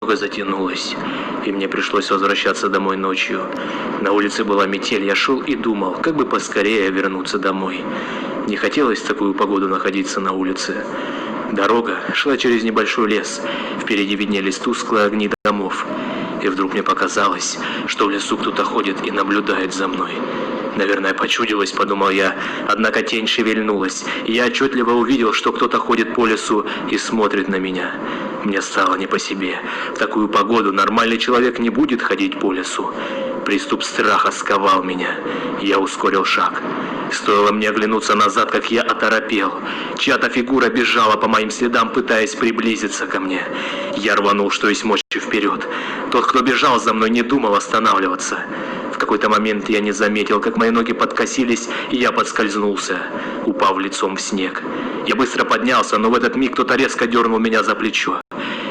затянулось, и мне пришлось возвращаться домой ночью. На улице была метель, я шел и думал, как бы поскорее вернуться домой. Не хотелось в такую погоду находиться на улице. Дорога шла через небольшой лес, впереди виднелись тусклые огни домов. И вдруг мне показалось, что в лесу кто-то ходит и наблюдает за мной. Наверное, почудилось, подумал я, однако тень шевельнулась, и я отчетливо увидел, что кто-то ходит по лесу и смотрит на меня. Мне стало не по себе. В такую погоду нормальный человек не будет ходить по лесу. Приступ страха сковал меня. Я ускорил шаг. Стоило мне оглянуться назад, как я оторопел. Чья-то фигура бежала по моим следам, пытаясь приблизиться ко мне. Я рванул, что есть мочи, вперед. Тот, кто бежал за мной, не думал останавливаться. В какой-то момент я не заметил, как мои ноги подкосились, и я подскользнулся, упав лицом в снег. Я быстро поднялся, но в этот миг кто-то резко дернул меня за плечо.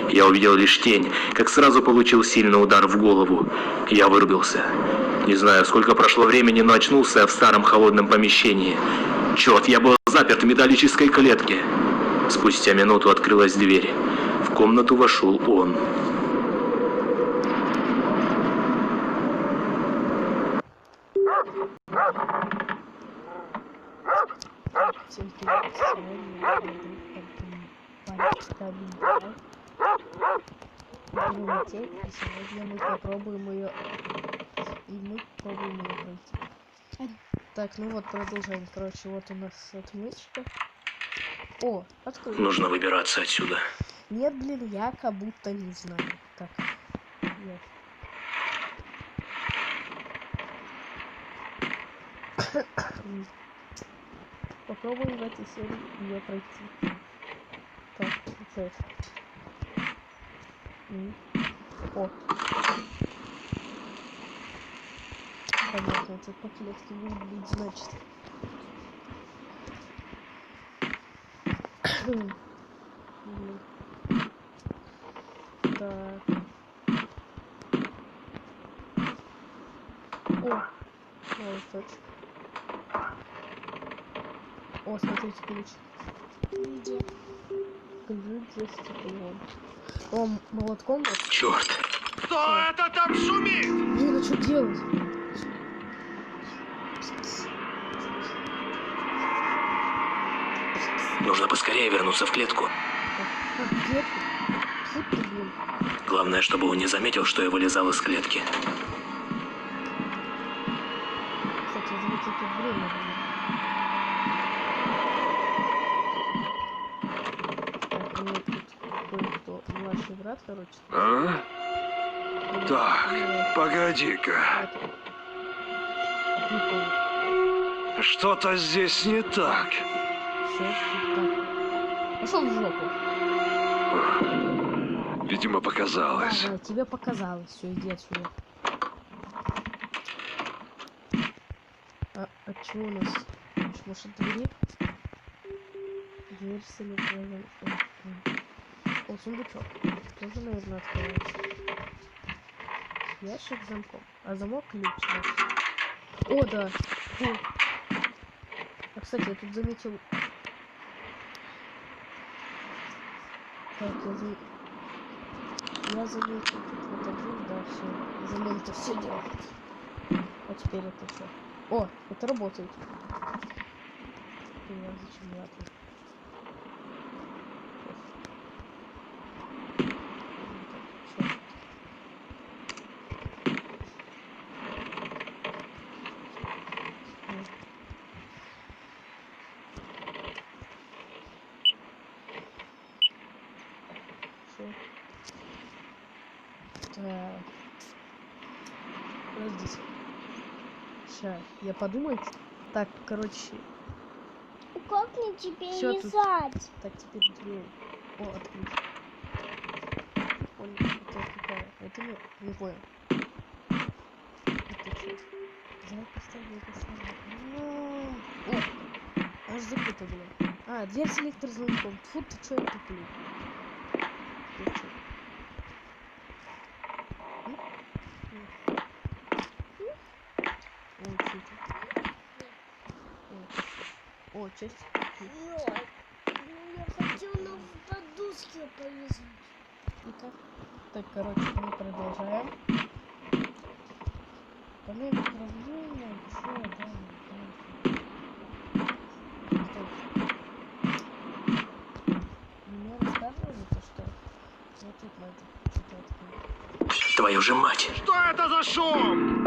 Я увидел лишь тень, как сразу получил сильный удар в голову. Я вырубился. Не знаю, сколько прошло времени, но очнулся я в старом холодном помещении. Черт, я был заперт в металлической клетке. Спустя минуту открылась дверь. В комнату вошел он. Всем привет, сегодня я буду метель, и сегодня мы попробуем ее пройти. Так, ну вот продолжаем. Короче, вот у нас отмычка. О, открыто. Нужно выбираться отсюда. Нет, блин, я как будто не знаю. Так, нет. Попробуем в этой серии ее пройти. Так, что это? О. Понятно, это по клетке выглядит, значит. Так. О, точно. О, смотрите, ключ. Где? Ключ за стеклом. О, молотком вот. Черт! Кто это там шумит? Блин, а что делать? Нужно поскорее вернуться в клетку. В клетку? Фу ты, блин. Главное, чтобы он не заметил, что я вылезал из клетки. Кстати, заметьте, тут время было. Так, мне тут кое-кто младший брат, короче. А? Так, погоди-ка. Что-то здесь не так. Все, так. Пошел в жопу. Видимо, показалось. Да, тебе показалось. Все, иди отсюда. А чего у нас? Может, двери? Дверь с электроном. О, сундучок. Тоже, наверное, открывается. Ящик с замком. А замок ключ. Да. О, да. Фу. А, кстати, я тут заметил... Так, я заметил тут вот один, да, все. За мной это все делает. А теперь это что? О, это работает. Я зачем я тут? Так. Подождите. Сейчас, я подумаю. Так, короче. Ну как мне тебе Всё лизать? Так, теперь дверь. О, открыть. Понял, это какая? Это не понял. Это что? Запись О, аж закрыто было. А, дверь с электрозвонком. Фу, ты что, я туплю? Ты что? О, часть. Я хотел на подушке повесить. И как? Так, короче, мы продолжаем. Панель управления, чё, да, мне рассказывали то, что вот тут надо что-то открыть. Твою же мать! Что это за шум?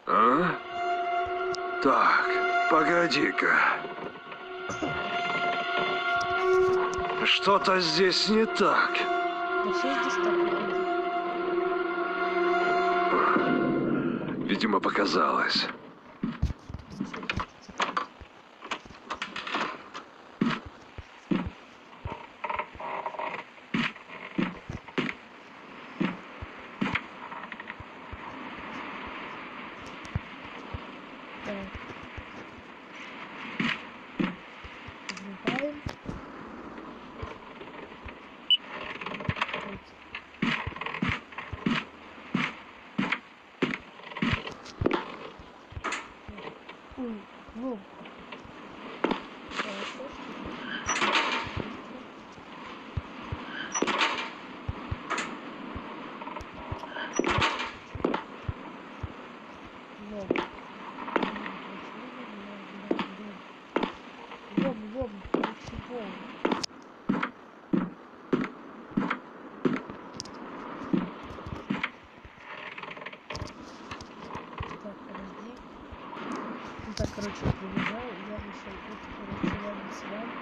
А? Так, погоди-ка. Что-то здесь не так. Да что здесь такое? Видимо, показалось. Так. Врубаем. Ну. Хорошо. Лом, ничего. Так, подожди. Ну так, короче, я приезжаю, я вышел, вот, короче, рядом с вами.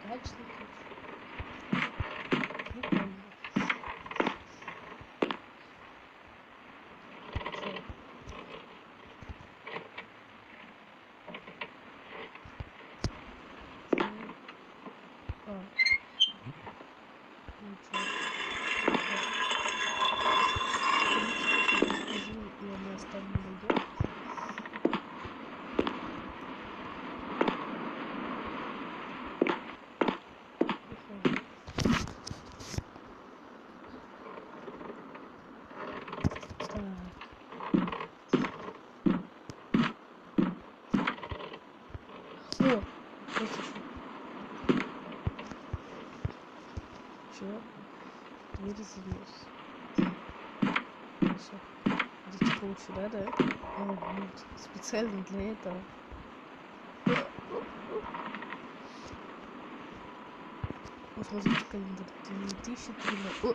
Качник. Прикольно. Чё? А. Ничего. И она остальные найдет. О, слышишь? Чё? Дверь залез. Всё. Идите лучше, да? Ну, специально для этого. Посмотрите календарь. 2003. О!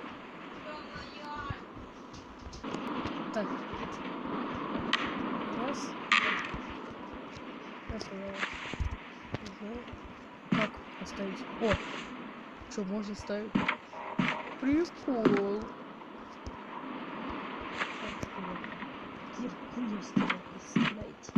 Так. Раз. Угу. Как поставить? О! Что, можно ставить? Прикол. Кирку сделал, представляете?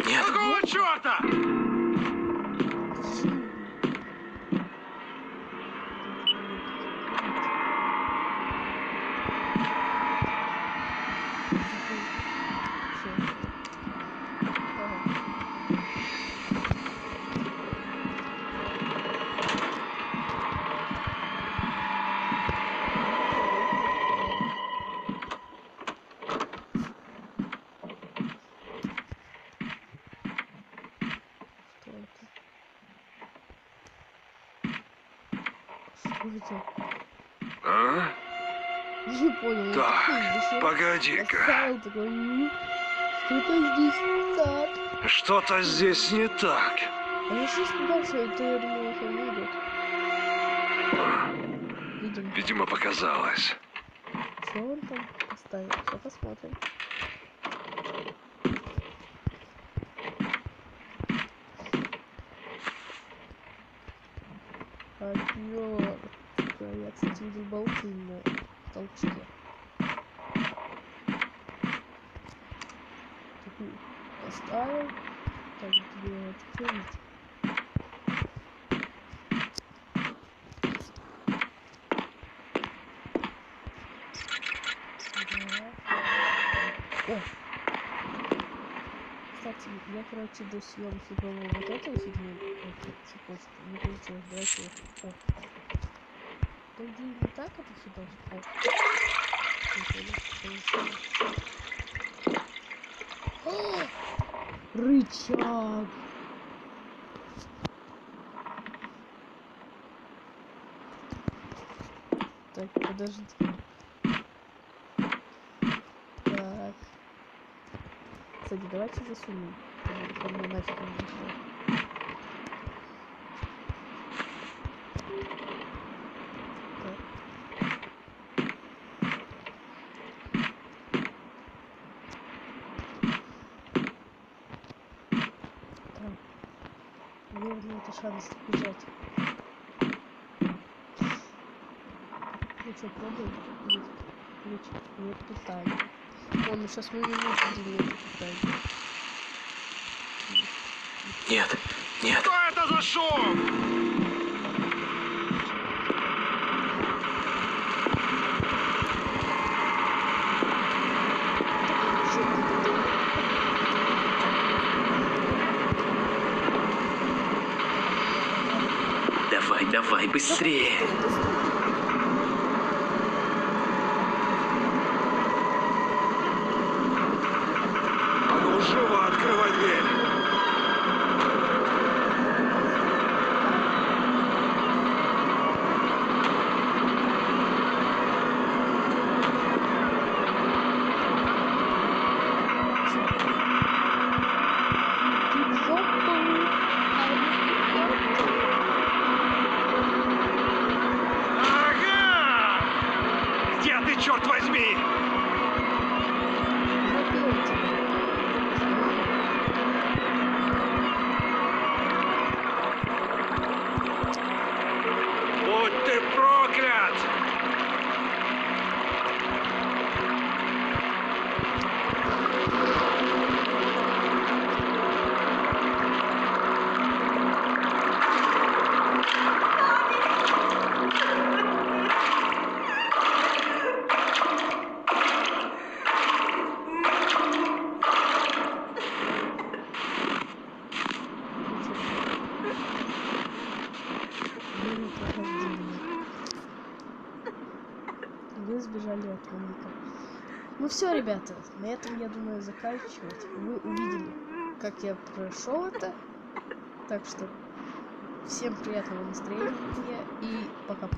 Нет. Какого черта? Что это? А? Не понял. Так, погоди-ка. Что-то здесь не так. Что-то здесь не так. А я сейчас дальше, то я думала, что он идет. Видимо. Видимо, показалось. Что он там поставил? Сейчас посмотрим. Отвертка. Я, кстати, видел болты на толчке. Такую поставил. Так, где открыть? О! Кстати, я, короче, до съемки пробовал вот эту фигню, эту цепочку, не получилось, давайте вот. О. По идее, не так это все должно. О! Рычаг! Так, подождите. Так. Кстати, давайте засунем. Чтобы нафиг не зашло. Так. Наверное, это шанс убежать. Ну что, пробуем? Ключ. Нет питания. О, ну сейчас мы не можем нет питания. Нет, нет. Что это за шум? Давай, давай, быстрее. А ну, живо открывай дверь. Ага! Где ты, черт возьми? Будь ты проклят! Вы сбежали от Моника. Ну все, ребята, на этом, я думаю, заканчивать. Вы увидели, как я прошел это. Так что всем приятного настроения и пока.